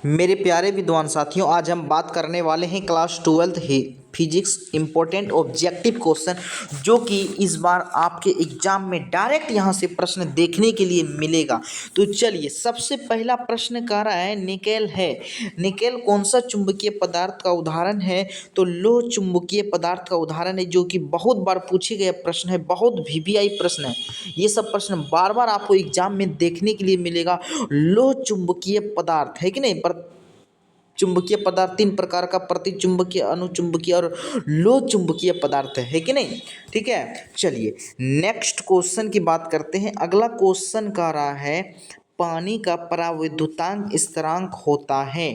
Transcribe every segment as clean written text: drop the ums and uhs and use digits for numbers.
मेरे प्यारे विद्वान साथियों, आज हम बात करने वाले हैं क्लास 12th ही फिजिक्स इम्पोर्टेंट ऑब्जेक्टिव क्वेश्चन, जो कि इस बार आपके एग्जाम में डायरेक्ट यहाँ से प्रश्न देखने के लिए मिलेगा। तो चलिए, सबसे पहला प्रश्न कह रहा है निकेल है। निकेल कौन सा चुंबकीय पदार्थ का उदाहरण है? तो लोह चुंबकीय पदार्थ का उदाहरण है, जो कि बहुत बार पूछे गए प्रश्न है, बहुत वीवीआई प्रश्न है। ये सब प्रश्न बार बार आपको एग्जाम में देखने के लिए मिलेगा। लोह चुंबकीय पदार्थ है कि नहीं? चुंबकीय पदार्थ तीन प्रकार का, प्रतिचुंबकीय, अनुचुंबकीय और लोह चुंबकीय पदार्थ है कि नहीं? ठीक है, चलिए नेक्स्ट क्वेश्चन की बात करते हैं। अगला क्वेश्चन कह रहा है पानी का परावैद्युतांक स्थिरांक होता है।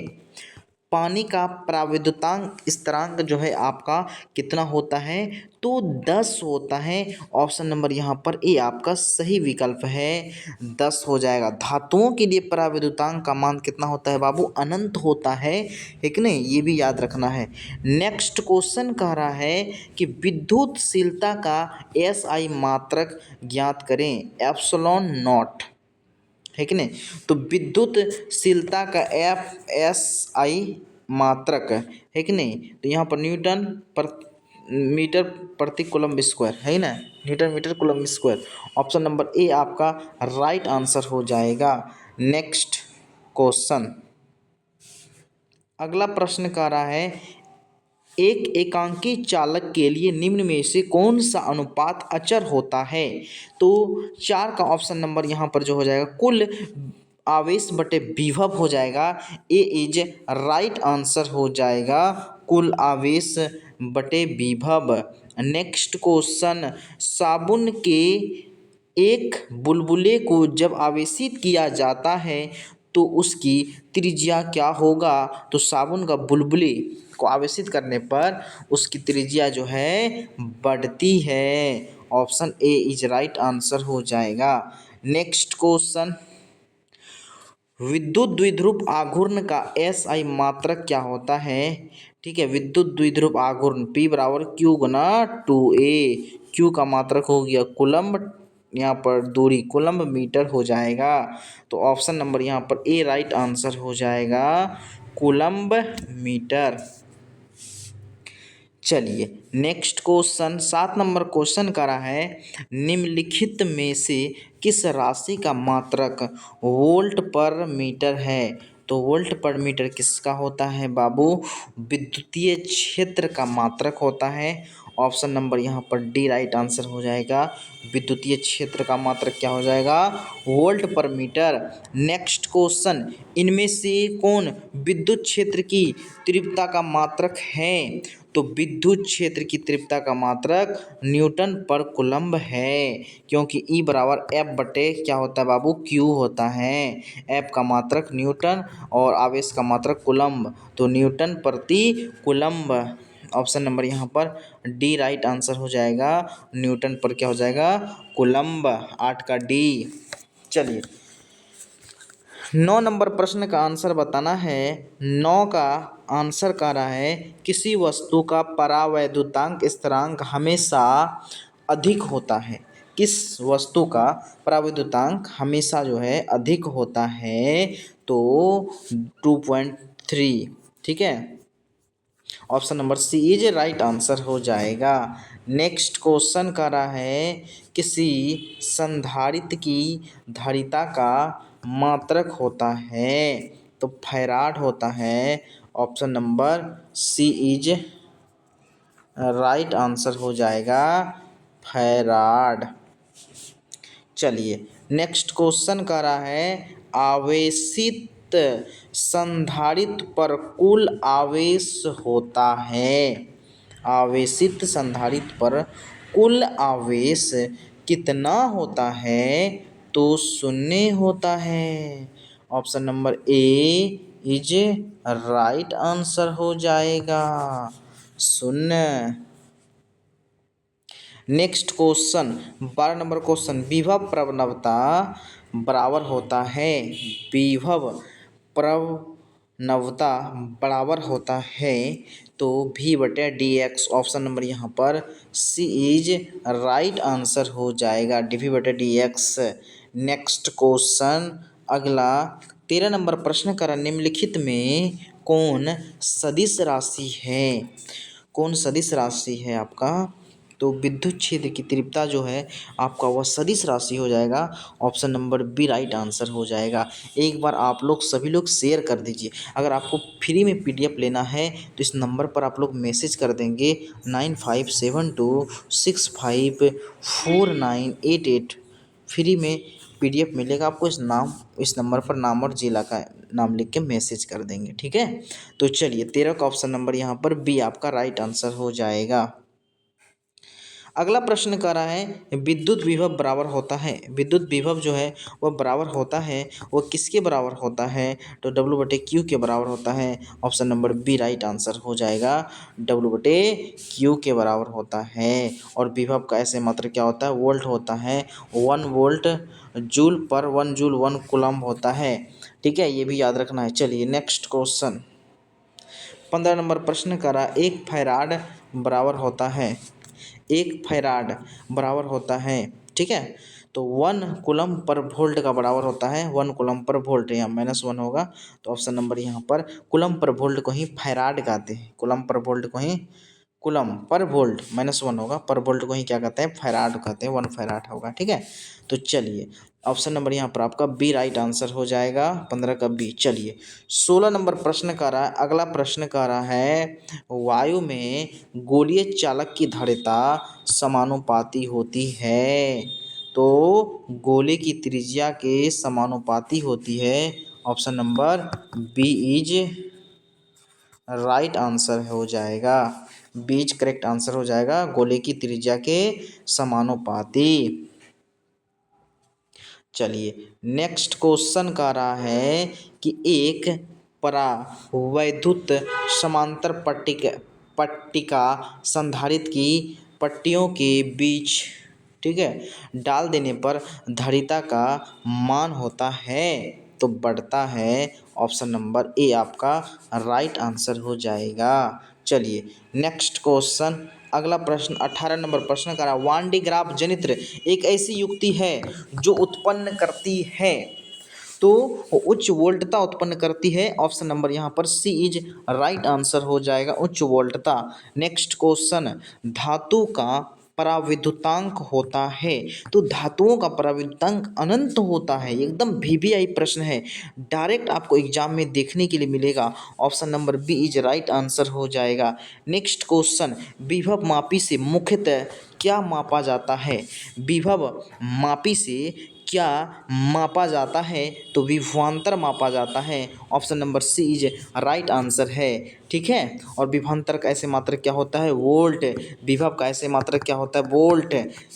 पानी का परावैद्युतांक स्थिरांक जो है आपका कितना होता है? तो 10 होता है। ऑप्शन नंबर यहाँ पर ए आपका सही विकल्प है, 10 हो जाएगा। धातुओं के लिए परावैद्युतांक का मान कितना होता है बाबू? अनंत होता है कि नहीं? ये भी याद रखना है। नेक्स्ट क्वेश्चन कह रहा है कि विद्युतशीलता का एसआई मात्रक ज्ञात करें। एप्सिलॉन नॉट है कि नहीं? तो विद्युतशीलता का एफ एस आई मात्रक है कि नहीं? तो यहाँ पर न्यूटन पर मीटर प्रति कूलम्ब स्क्वायर है ना, newton metre coulomb square. Option number A आपका राइट आंसर हो जाएगा। नेक्स्ट क्वेश्चन, अगला प्रश्न कह रहा है एक एकांकी चालक के लिए निम्न में से कौन सा अनुपात अचर होता है? तो 4 का ऑप्शन नंबर यहाँ पर जो हो जाएगा कुल आवेश बटे विभव हो जाएगा। ए इज राइट आंसर हो जाएगा, कुल आवेश बटे विभव। नेक्स्ट क्वेश्चन, साबुन के एक बुलबुले को जब आवेशित किया जाता है तो उसकी त्रिज्या क्या होगा? तो साबुन का बुलबुले को आवेशित करने पर उसकी त्रिज्या जो है बढ़ती है। Option A is right answer हो जाएगा। नेक्स्ट क्वेश्चन, विद्युत द्विध्रुव आघूर्ण का एस आई मात्रक क्या होता है? ठीक है, विद्युत द्विध्रुव आघूर्ण P बराबर Q गुना 2A। Q का मात्रक हो गया कूलम्ब, यहाँ पर दूरी कूलम्ब मीटर हो जाएगा। तो ऑप्शन नंबर यहाँ पर ए राइट आंसर हो जाएगा, कूलम्ब मीटर। चलिए नेक्स्ट क्वेश्चन, 7 नंबर क्वेश्चन करा है निम्नलिखित में से किस राशि का मात्रक वोल्ट पर मीटर है? तो वोल्ट पर मीटर किसका होता है बाबू? विद्युतीय क्षेत्र का मात्रक होता है। ऑप्शन नंबर यहाँ पर डी राइट आंसर हो जाएगा, विद्युतीय क्षेत्र का मात्रक क्या हो जाएगा? वोल्ट पर मीटर। नेक्स्ट क्वेश्चन, इनमें से कौन विद्युत क्षेत्र की तीव्रता का मात्रक है? तो विद्युत क्षेत्र की तीव्रता का मात्रक न्यूटन पर कूलम्ब है, क्योंकि ई बराबर एफ बटे क्या होता है बाबू? क्यू होता है। एफ का मात्रक न्यूटन और आवेश का मात्रक कूलम्ब, तो न्यूटन प्रति कूलम्ब। ऑप्शन नंबर यहाँ पर डी राइट आंसर हो जाएगा, न्यूटन पर क्या हो जाएगा? कूलम्ब, 8 का डी। चलिए 9 नंबर प्रश्न का आंसर बताना है। 9 का आंसर कह रहा है किसी वस्तु का परावैद्युतांक स्थिरांक हमेशा अधिक होता है। किस वस्तु का परावैद्युतांक हमेशा जो है अधिक होता है? तो 2.3। ठीक है, option number C is right answer हो जाएगा। नेक्स्ट क्वेश्चन कर रहा है किसी संधारित्र की धारिता का मात्रक होता है? तो फैराड होता है। Option number C is right answer हो जाएगा, फैराड। चलिए नेक्स्ट क्वेश्चन कर रहा है आवेशित संधारित्र पर कुल आवेश होता है। आवेशित संधारित्र पर कुल आवेश कितना होता है? तो 0 होता है। Option number A is right answer हो जाएगा, 0। नेक्स्ट क्वेश्चन 12 नंबर क्वेश्चन, विभव प्रवणता बराबर होता है। विभव प्रवणता बराबर होता है तो V बटे डी एक्स। ऑप्शन नंबर यहाँ पर सी इज राइट आंसर हो जाएगा, डी वी बटे डी एक्स। नेक्स्ट क्वेश्चन, अगला 13 नंबर प्रश्न करा, निम्नलिखित में कौन सदिश राशि है? कौन सदिश राशि है आपका? तो विद्युत क्षेत्र की तीव्रता जो है आपका वह सदिश राशि हो जाएगा। Option number B right answer हो जाएगा। एक बार आप लोग सभी लोग शेयर कर दीजिए। अगर आपको फ्री में पीडीएफ लेना है तो इस नंबर पर आप लोग मैसेज कर देंगे 9572654988। फ्री में पीडीएफ मिलेगा आपको। इस नंबर पर नाम और जिला का नाम लिख के मैसेज कर देंगे, ठीक है। तो चलिए 13 का ऑप्शन नंबर यहाँ पर बी आपका राइट आंसर हो जाएगा। अगला प्रश्न कह रहा है विद्युत विभव बराबर होता है। विद्युत विभव जो है वह बराबर होता है, वह किसके बराबर होता है? तो डब्ल्यू बटे क्यू के बराबर होता है। Option number B right answer हो जाएगा। डब्ल्यू बटे क्यू के बराबर होता है। और विभव का ऐसे मात्र क्या होता है? वोल्ट होता है। 1 वोल्ट जूल पर 1 जूल 1 कूलम्ब होता है, ठीक है, ये भी याद रखना है। चलिए नेक्स्ट क्वेश्चन 15 नंबर प्रश्न करा, एक फैराड बराबर होता है, एक फैराड बराबर होता है, ठीक है। तो 1 कूलम्ब पर वोल्ट का बराबर होता है। 1 कूलम्ब पर वोल्ट, यहाँ -1 होगा। तो ऑप्शन नंबर यहाँ पर कूलम्ब पर वोल्ट को ही फैराड कहते हैं। कूलम्ब पर वोल्ट को ही, कूलम्ब पर वोल्ट -1 होगा, पर वोल्ट को ही क्या कहते हैं? फैराड कहते हैं। 1 फैराड होगा, ठीक है। तो चलिए ऑप्शन नंबर यहाँ पर आपका बी राइट आंसर हो जाएगा। 15 का बी। चलिए 16 नंबर प्रश्न कह रहा है, अगला प्रश्न कह रहा है वायु में गोलीय चालक की धारिता समानुपाती होती है। तो गोले की त्रिज्या के समानुपाती होती है। Option number B is right answer हो जाएगा। बीच करेक्ट आंसर हो जाएगा, गोले की त्रिज्या के समानुपाती। चलिए नेक्स्ट क्वेश्चन कह रहा है कि एक परावैद्युत समांतर पट्टिका संधारित्र की पट्टियों के बीच, ठीक है, डाल देने पर धारिता का मान होता है तो बढ़ता है। ऑप्शन नंबर ए आपका राइट आंसर हो जाएगा। चलिए नेक्स्ट क्वेश्चन, अगला प्रश्न 18 नंबर प्रश्न करा, वान डी ग्राफ जनित्र एक ऐसी युक्ति है जो उत्पन्न करती है, तो उच्च वोल्टता उत्पन्न करती है। ऑप्शन नंबर यहाँ पर सी इज राइट आंसर हो जाएगा, उच्च वोल्टता। नेक्स्ट क्वेश्चन, धातु का पराविद्युतांक होता है, तो धातुओं का पराविद्युतांक अनंत होता है। एकदम वीवीआई प्रश्न है, डायरेक्ट आपको एग्जाम में देखने के लिए मिलेगा। Option number B is right answer हो जाएगा। नेक्स्ट क्वेश्चन, विभव मापी से मुख्यतः क्या मापा जाता है? विभव मापी से क्या मापा जाता है? तो विभवांतर मापा जाता है। Option number C is right answer है, ठीक है। और विभवांतर का ऐसे मात्रक क्या होता है? वोल्ट। विभव का ऐसे मात्रक क्या होता है? वोल्ट,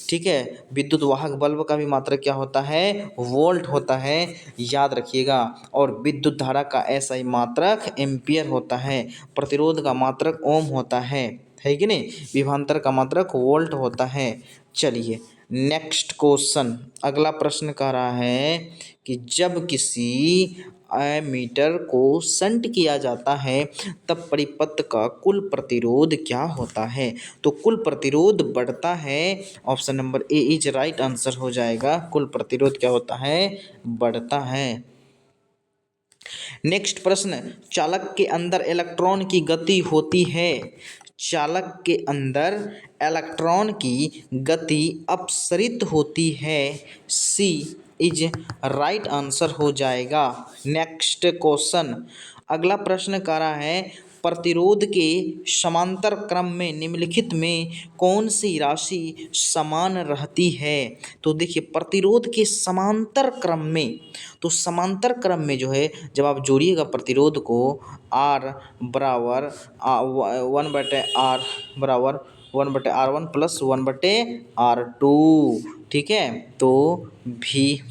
ठीक है। विद्युत वाहक बल्ब का भी मात्रक क्या होता है? वोल्ट होता है, याद रखिएगा। और विद्युत धारा का ऐसा ही मात्रक एम्पियर होता है। प्रतिरोध का मात्रक ओम होता है कि नहीं? विभवांतर का मात्रक वोल्ट होता है। चलिए नेक्स्ट क्वेश्चन, अगला प्रश्न कह रहा है कि जब किसी एमीटर को शंट किया जाता है तब परिपथ का कुल प्रतिरोध क्या होता है? तो कुल प्रतिरोध बढ़ता है। Option number A is right answer हो जाएगा। कुल प्रतिरोध क्या होता है? बढ़ता है। नेक्स्ट प्रश्न, चालक के अंदर इलेक्ट्रॉन की गति होती है। चालक के अंदर इलेक्ट्रॉन की गति अपसरित होती है। सी इज राइट आंसर हो जाएगा। नेक्स्ट क्वेश्चन, अगला प्रश्न कह रहा है प्रतिरोध के समांतर क्रम में निम्नलिखित में कौन सी राशि समान रहती है? तो देखिए प्रतिरोध के समांतर क्रम में, तो समांतर क्रम में जो है जब आप जोड़िएगा प्रतिरोध को, आर बराबर 1/r बराबर 1/r1 प्लस 1/r2, ठीक है। तो भी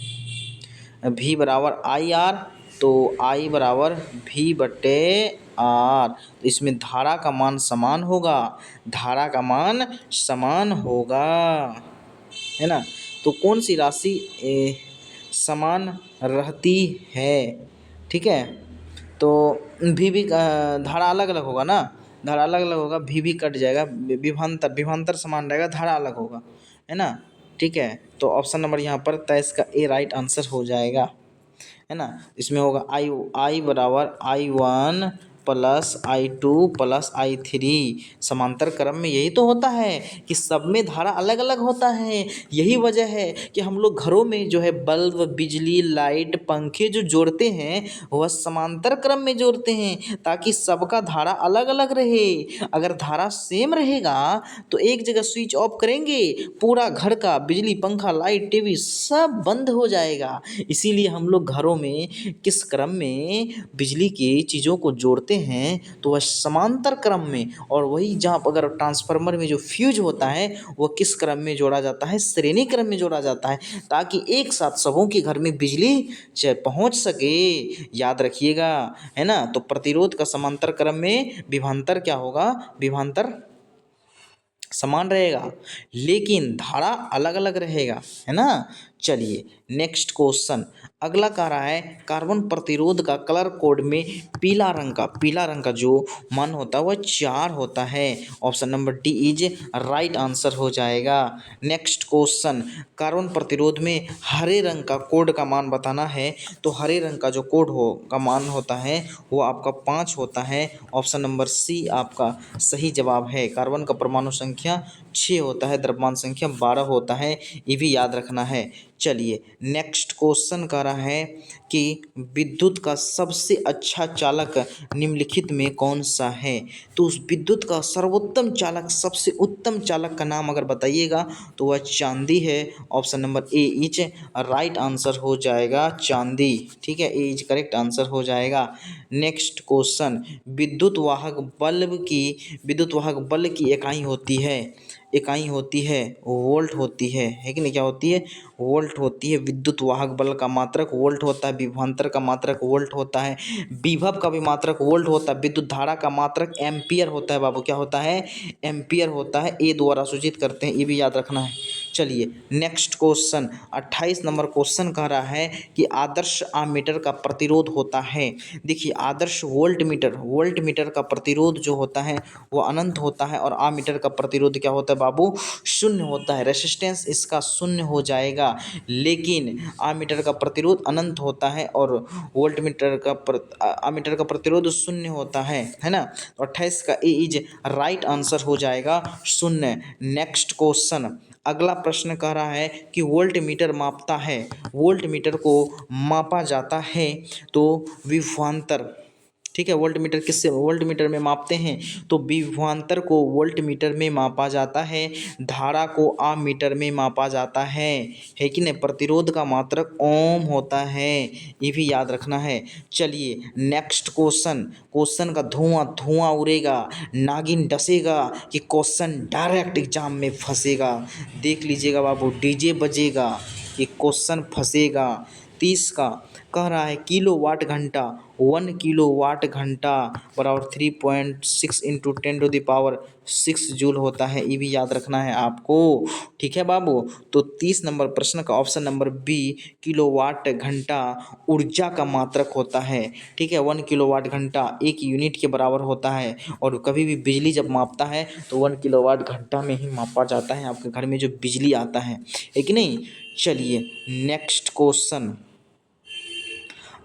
बराबर आई आर, तो आई बराबर भी बटे आर। तो इसमें धारा का मान समान होगा, धारा का मान समान होगा, है ना। तो कौन सी राशि समान रहती है, ठीक है। तो भी धारा अलग अलग होगा ना, धारा अलग अलग होगा, भी कट जाएगा, विभवांतर समान रहेगा, धारा अलग होगा, है ना, ठीक है। तो ऑप्शन नंबर यहाँ पर 23 का ए राइट आंसर हो जाएगा। है ना। इसमें होगा आई बराबर I1 plus I2 plus I3। समांतर क्रम में यही तो होता है कि सब में धारा अलग अलग होता है। यही वजह है कि हम लोग घरों में जो है बल्ब, बिजली, लाइट, पंखे जो जोड़ते हैं वह समांतर क्रम में जोड़ते हैं ताकि सबका धारा अलग अलग रहे। अगर धारा सेम रहेगा तो एक जगह स्विच ऑफ करेंगे, पूरा घर का बिजली, पंखा, लाइट, टीवी सब बंद हो जाएगा। इसीलिए हम लोग घरों में किस क्रम में बिजली की चीज़ों को जोड़ते हैं तो वह समांतर क्रम में, और वही जहाँ अगर ट्रांसफार्मर में जो फ्यूज होता है वह किस क्रम में जोड़ा जाता है, श्रेणी क्रम में जोड़ा जाता है ताकि एक साथ सबों के घर में बिजली पहुंच सके। याद रखिएगा, है ना। तो प्रतिरोध का समांतर क्रम में विभवांतर क्या होगा, विभवांतर समान रहेगा लेकिन धारा अलग अलग रहेगा, है ना। चलिए नेक्स्ट क्वेश्चन अगला कह रहा है कार्बन प्रतिरोध का कलर कोड में पीला रंग का जो मान होता है वह 4 होता है। Option number D is right answer हो जाएगा। नेक्स्ट क्वेश्चन कार्बन प्रतिरोध में हरे रंग का कोड का मान बताना है। तो हरे रंग का जो कोड हो का मान होता है वो आपका 5 होता है। ऑप्शन नंबर सी आपका सही जवाब है। कार्बन का परमाणु संख्या 6 होता है, द्रव्यमान संख्या 12 होता है, ये भी याद रखना है। चलिए नेक्स्ट क्वेश्चन कह रहा है कि विद्युत का सबसे अच्छा चालक निम्नलिखित में कौन सा है। तो उस विद्युत का सर्वोत्तम चालक, सबसे उत्तम चालक का नाम अगर बताइएगा तो वह चांदी है। Option number A is right answer हो जाएगा, चांदी। ठीक है, ए इज करेक्ट आंसर हो जाएगा। नेक्स्ट क्वेश्चन विद्युत वाहक बल की इकाई होती है वोल्ट होती है कि नहीं, क्या होती है, वोल्ट होती है। विद्युत वाहक बल का मात्रक वोल्ट होता है, विभवांतर का मात्रक वोल्ट होता है, विभव का भी मात्रक वोल्ट होता है, विद्युत धारा का मात्रक एम्पियर होता है। बाबू क्या होता है, एम्पियर होता है, ए द्वारा सूचित करते हैं, ये भी याद रखना है। चलिए नेक्स्ट क्वेश्चन 28 नंबर क्वेश्चन कह रहा है कि आदर्श आममीटर का प्रतिरोध होता है। देखिए आदर्श वोल्ट मीटर का प्रतिरोध जो होता है वो अनंत होता है और आममीटर का प्रतिरोध क्या होता है बाबू, शून्य होता है। रेसिस्टेंस इसका शून्य हो जाएगा, लेकिन आममीटर का प्रतिरोध अनंत होता है और आममीटर का प्रतिरोध शून्य होता है ना। तो 28 का ए इज राइट आंसर हो जाएगा, शून्य। नेक्स्ट क्वेश्चन अगला प्रश्न कह रहा है कि वोल्ट मीटर को मापा जाता है तो विभवांतर, ठीक है, वोल्ट मीटर में मापते हैं तो विभवांतर को वोल्ट मीटर में मापा जाता है, धारा को आम मीटर में मापा जाता है कि नहीं। प्रतिरोध का मात्रक ओम होता है, ये भी याद रखना है। चलिए नेक्स्ट क्वेश्चन का धुआं उड़ेगा, नागिन डसेगा कि क्वेश्चन डायरेक्ट एग्जाम में फंसेगा। देख लीजिएगा बाबू, डीजे बजेगा कि क्वेश्चन फंसेगा। 30 का कह रहा है किलोवाट घंटा, 1 किलोवाट घंटा बराबर 3.6 इंटू 10⁻⁶ जूल होता है, ये भी याद रखना है आपको। ठीक है बाबू, तो 30 नंबर प्रश्न का ऑप्शन नंबर बी किलोवाट घंटा ऊर्जा का मात्रक होता है। ठीक है, 1 किलोवाट घंटा 1 यूनिट के बराबर होता है और कभी भी बिजली जब मापता है तो 1 किलोवाट घंटा में ही मापा जाता है आपके घर में जो बिजली आता है कि नहीं। चलिए नेक्स्ट क्वेश्चन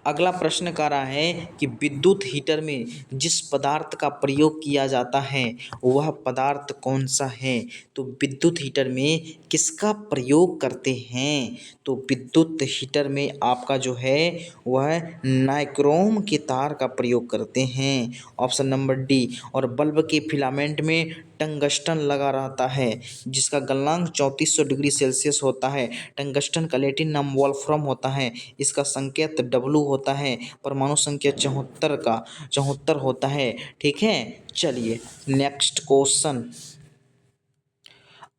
अगला प्रश्न कह रहा है कि विद्युत हीटर में जिस पदार्थ का प्रयोग किया जाता है वह पदार्थ कौन सा है। तो विद्युत हीटर में किसका प्रयोग करते हैं, तो विद्युत हीटर में आपका जो है वह नाइक्रोम के तार का प्रयोग करते हैं। Option number D. और बल्ब के फिलामेंट में टंगस्टन लगा रहता है जिसका गलनांक 3400 डिग्री सेल्सियस होता है। टंगस्टन का लैटिन नाम वोल्फ्रम होता है, इसका संकेत डब्लू होता है, परमाणु संख्या 74 होता है। ठीक है, चलिए नेक्स्ट क्वेश्चन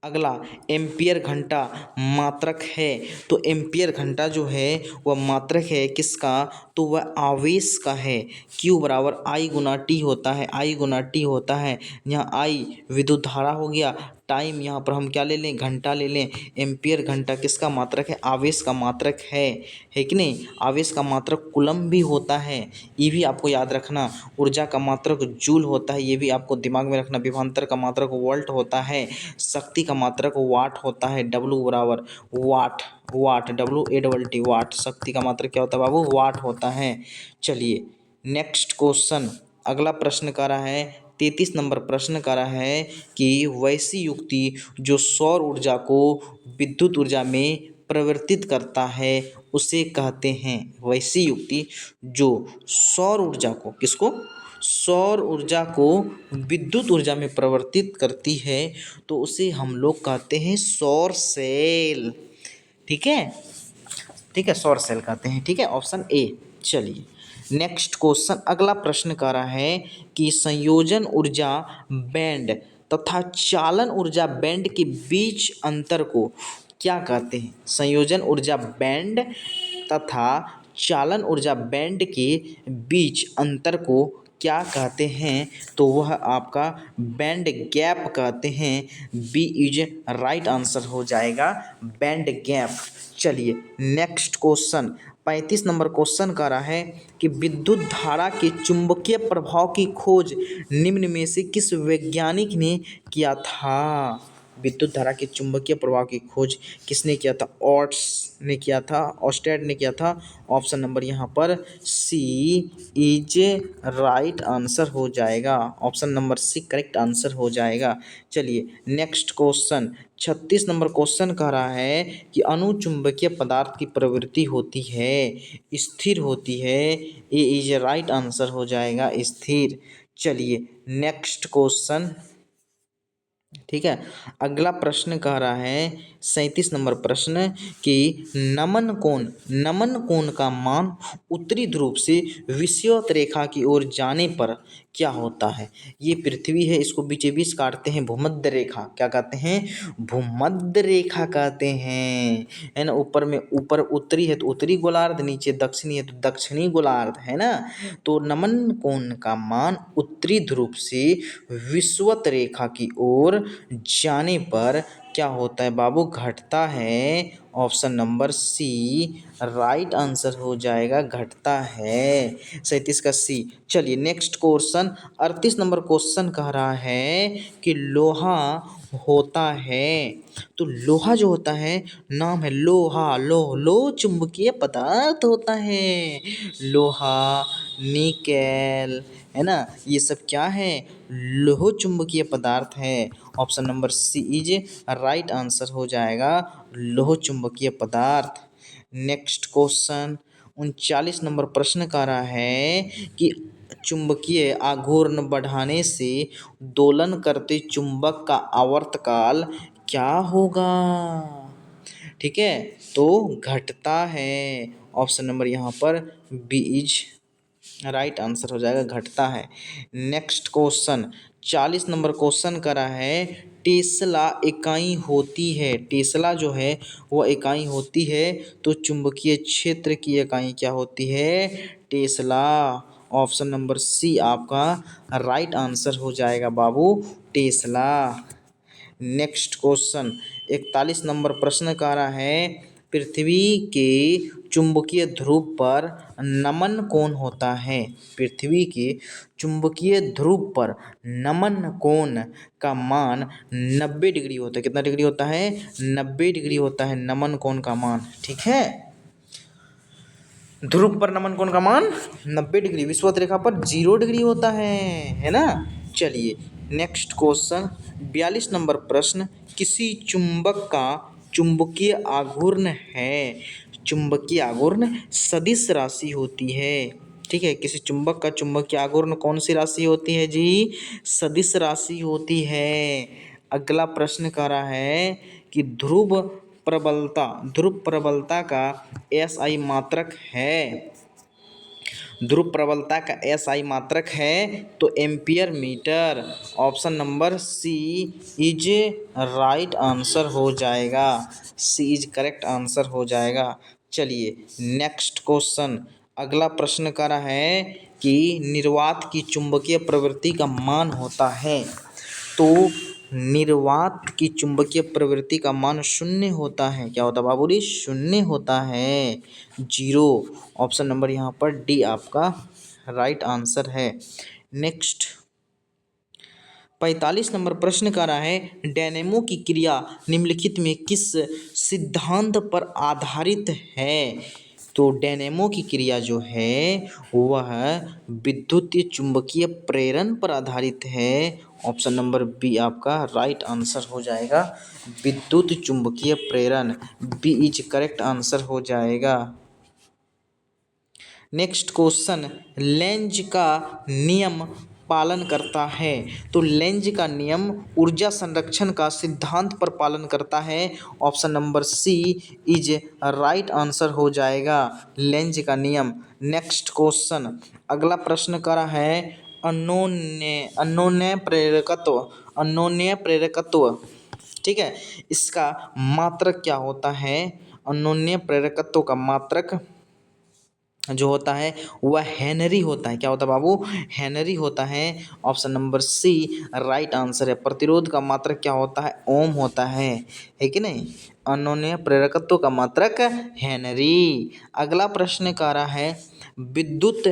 अगला एम्पियर घंटा मात्रक है। तो एम्पियर घंटा जो है वह मात्रक है किसका, तो वह आवेश का है। Q बराबर I गुना T होता है, I गुना T होता है। यहाँ I विद्युत धारा हो गया, टाइम यहाँ पर हम क्या ले लें, घंटा ले लें। एम्पियर घंटा किसका मात्रक है, आवेश का मात्रक है कि नहीं। आवेश का मात्रक कूलम भी होता है, ये भी आपको याद रखना। ऊर्जा का मात्रक जूल होता है, ये भी आपको दिमाग में रखना। विभवांतर का मात्रक वोल्ट होता है। शक्ति का मात्रक वाट होता है, W बराबर वाट, WAT वाट। शक्ति का मात्रक क्या होता है बाबू, वाट होता है। चलिए नेक्स्ट क्वेश्चन, अगला प्रश्न कर रहा है 33 नंबर प्रश्न कर रहा है कि वैसी युक्ति जो सौर ऊर्जा को विद्युत ऊर्जा में परिवर्तित करता है उसे कहते हैं। वैसी युक्ति जो सौर ऊर्जा को, किसको, सौर ऊर्जा को विद्युत ऊर्जा में परिवर्तित करती है तो उसे हम लोग कहते हैं सौर सेल। ठीक है, ठीक है, सौर सेल कहते हैं। ठीक है, ऑप्शन ए। चलिए नेक्स्ट क्वेश्चन, अगला प्रश्न कह रहा है कि संयोजन ऊर्जा बैंड तथा चालन ऊर्जा बैंड के बीच अंतर को क्या कहते हैं। संयोजन ऊर्जा बैंड तथा चालन ऊर्जा बैंड के बीच अंतर को क्या कहते हैं, तो वह आपका बैंड गैप कहते हैं। बी इज राइट आंसर हो जाएगा, बैंड गैप। चलिए नेक्स्ट क्वेश्चन, 35 नंबर क्वेश्चन कर रहा है कि विद्युत धारा के चुंबकीय प्रभाव की खोज निम्न में से किस वैज्ञानिक ने किया था। विद्युत धारा के चुंबकीय प्रभाव की खोज किसने किया था, ऑर्ट्स ने किया था, ऑस्टेड ने किया था। ऑप्शन नंबर यहाँ पर सी इज राइट आंसर हो जाएगा, option number C correct answer हो जाएगा। चलिए नेक्स्ट क्वेश्चन, 36 नंबर क्वेश्चन कह रहा है कि अनुचुंबकीय पदार्थ की प्रवृत्ति होती है, स्थिर होती है। ए इज राइट आंसर हो जाएगा, स्थिर। चलिए नेक्स्ट क्वेश्चन, ठीक है, अगला प्रश्न कह रहा है 37 नंबर प्रश्न कि नमन कोण का मान उत्तरी ध्रुव से विषुवत रेखा की ओर जाने पर क्या होता है। ये पृथ्वी है, इसको बीचे बीच काटते हैं भूमध्य रेखा। क्या कहते हैं, भूमध्य रेखा कहते हैं, है ना। ऊपर में, ऊपर उत्तरी है तो उत्तरी गोलार्ध, नीचे दक्षिणी है तो दक्षिणी गोलार्ध, है ना। तो नमन कोण का मान उत्तरी ध्रुव से विषुवत रेखा की ओर जाने पर क्या होता है बाबू, घटता है। Option number C right answer हो जाएगा, घटता है। 37 का सी। चलिए नेक्स्ट क्वेश्चन, 38 नंबर क्वेश्चन कह रहा है कि लोहा होता है, तो लोहा जो होता है, नाम है लोहा, लो चुंबकीय पदार्थ होता है। लोहा, निकेल, है ना, ये सब क्या है, लोह चुंबकीय पदार्थ है। Option number C is right answer हो जाएगा, लोह चुंबकीय पदार्थ। नेक्स्ट क्वेश्चन, 39 नंबर प्रश्न कह रहा है कि चुंबकीय आघूर्ण बढ़ाने से दोलन करते चुंबक का आवर्तकाल क्या होगा। ठीक है, तो घटता है। ऑप्शन नंबर यहाँ पर बी इज राइट आंसर हो जाएगा, घटता है। नेक्स्ट क्वेश्चन, 40 नंबर क्वेश्चन करा है टेस्ला इकाई होती है, टेस्ला जो है वह इकाई होती है, तो चुंबकीय क्षेत्र की इकाई क्या होती है, टेस्ला। ऑप्शन नंबर सी आपका राइट आंसर हो जाएगा बाबू, टेस्ला। नेक्स्ट क्वेश्चन, 41 नंबर प्रश्न कह रहा है पृथ्वी के चुंबकीय ध्रुव पर नमन कोण होता है। पृथ्वी के चुंबकीय ध्रुव पर नमन कोण का मान 90 डिग्री होता है। कितना डिग्री होता है, 90 डिग्री होता है नमन कोण का मान। ठीक है, ध्रुव पर नमन कोण का मान 90 डिग्री, विषुवत रेखा पर 0 डिग्री होता है ना। चलिए नेक्स्ट क्वेश्चन, 42 नंबर प्रश्न, किसी चुंबक का चुंबकीय आघूर्ण है, चुंबकीय आघूर्ण सदिश राशि होती है। ठीक है, किसी चुंबक का चुंबकीय आघूर्ण कौन सी राशि होती है जी, सदिश राशि होती है। अगला प्रश्न कह रहा है कि ध्रुव प्रबलता का SI मात्रक है, ध्रुव प्रबलता का SI मात्रक है तो ampere metre. Option number C is right answer हो जाएगा, सी इज करेक्ट आंसर हो जाएगा। चलिए नेक्स्ट क्वेश्चन, अगला प्रश्न कर रहा है कि निर्वात की चुंबकीय प्रवृत्ति का मान होता है, तो निर्वात की चुंबकीय प्रवृत्ति का मान शून्य होता है। क्या होता है बाबूजी? शून्य होता है, 0। ऑप्शन नंबर यहाँ पर डी आपका राइट आंसर है। नेक्स्ट 45 नंबर प्रश्न कर रहा है, डायनेमो की क्रिया निम्नलिखित में किस सिद्धांत पर आधारित है? तो डायनेमो की क्रिया जो है वह विद्युत चुंबकीय प्रेरण पर आधारित है। ऑप्शन नंबर बी आपका राइट आंसर हो जाएगा, विद्युत चुंबकीय प्रेरण। बी इज करेक्ट आंसर हो जाएगा। नेक्स्ट क्वेश्चन, लेंज का नियम पालन करता है। तो लेंज का नियम ऊर्जा संरक्षण का सिद्धांत पर पालन करता है। Option number C is right answer हो जाएगा, लेंज का नियम। नेक्स्ट क्वेश्चन, अगला प्रश्न कर रहा है, अन्योन्य प्रेरकत्व। अन्योन्य प्रेरकत्व, ठीक है, इसका मात्रक क्या होता है? अन्योन्य प्रेरकत्व का मात्रक जो होता है वह हेनरी होता है। क्या होता है बाबू? हेनरी होता है। Option number C right answer है। प्रतिरोध का मात्रक क्या होता है? ओम होता है कि नहीं? अन्योन्य प्रेरकत्व का मात्रक हेनरी। अगला प्रश्न कह रहा है, विद्युत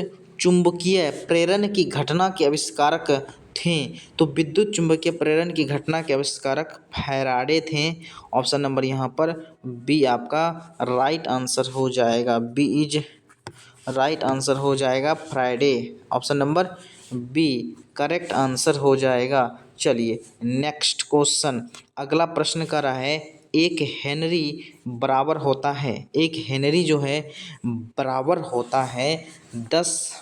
चुंबकीय प्रेरण की घटना के आविष्कारक थे। तो विद्युत चुंबकीय प्रेरण की घटना के आविष्कारक फैराडे थे। ऑप्शन नंबर यहाँ पर बी आपका राइट आंसर हो जाएगा, बी इज राइट आंसर हो जाएगा Friday. Option number B correct answer हो जाएगा। चलिए नेक्स्ट क्वेश्चन, अगला प्रश्न कर रहा है, एक हेनरी बराबर होता है, एक हेनरी जो है बराबर होता है 10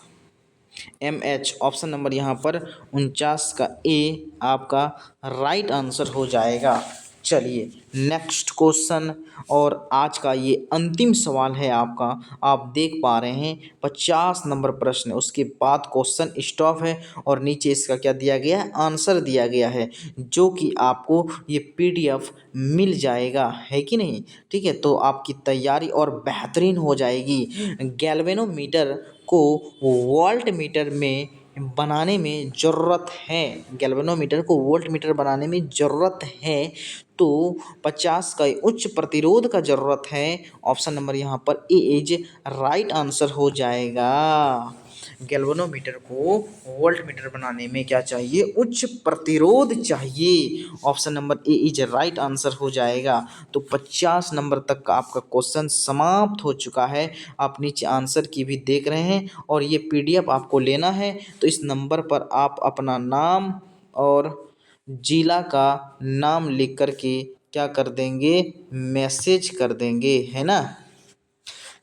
mH। ऑप्शन नंबर यहाँ पर 49 का ए आपका राइट आंसर हो जाएगा। चलिए नेक्स्ट क्वेश्चन, और आज का ये अंतिम सवाल है आपका। आप देख पा रहे हैं 50 नंबर प्रश्न, उसके बाद क्वेश्चन स्टॉप है और नीचे इसका क्या दिया गया है? आंसर दिया गया है, जो कि आपको ये PDF मिल जाएगा, है कि नहीं? ठीक है, तो आपकी तैयारी और बेहतरीन हो जाएगी। गैल्वेनोमीटर को वोल्ट मीटर में बनाने में ज़रूरत है, गैल्वेनोमीटर को वोल्ट मीटर बनाने में ज़रूरत है तो 50 का उच्च प्रतिरोध का ज़रूरत है। ऑप्शन नंबर यहाँ पर ए इज राइट आंसर हो जाएगा। गैल्वेनोमीटर को वोल्ट मीटर बनाने में क्या चाहिए? उच्च प्रतिरोध चाहिए। Option number A is right answer हो जाएगा। तो 50 नंबर तक का आपका क्वेश्चन समाप्त हो चुका है। आप नीचे आंसर की भी देख रहे हैं और ये PDF आपको लेना है तो इस नंबर पर आप अपना नाम और जिला का नाम लिख कर के क्या कर देंगे? मैसेज कर देंगे, है ना?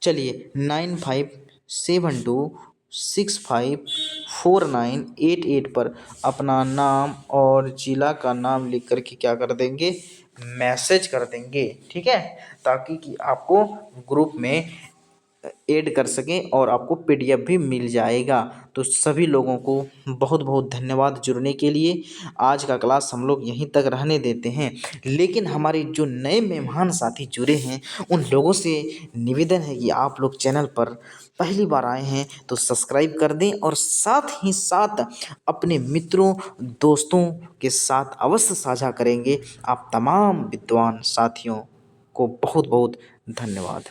चलिए 9572654988 पर अपना नाम और जिला का नाम लिख कर के क्या कर देंगे? मैसेज कर देंगे, ठीक है, ताकि कि आपको ग्रुप में ऐड कर सकें और आपको PDF भी मिल जाएगा। तो सभी लोगों को बहुत बहुत धन्यवाद जुड़ने के लिए। आज का क्लास हम लोग यहीं तक रहने देते हैं, लेकिन हमारे जो नए मेहमान साथी जुड़े हैं उन लोगों से निवेदन है कि आप लोग चैनल पर पहली बार आए हैं तो सब्सक्राइब कर दें और साथ ही साथ अपने मित्रों दोस्तों के साथ अवश्य साझा करेंगे। आप तमाम विद्वान साथियों को बहुत बहुत धन्यवाद।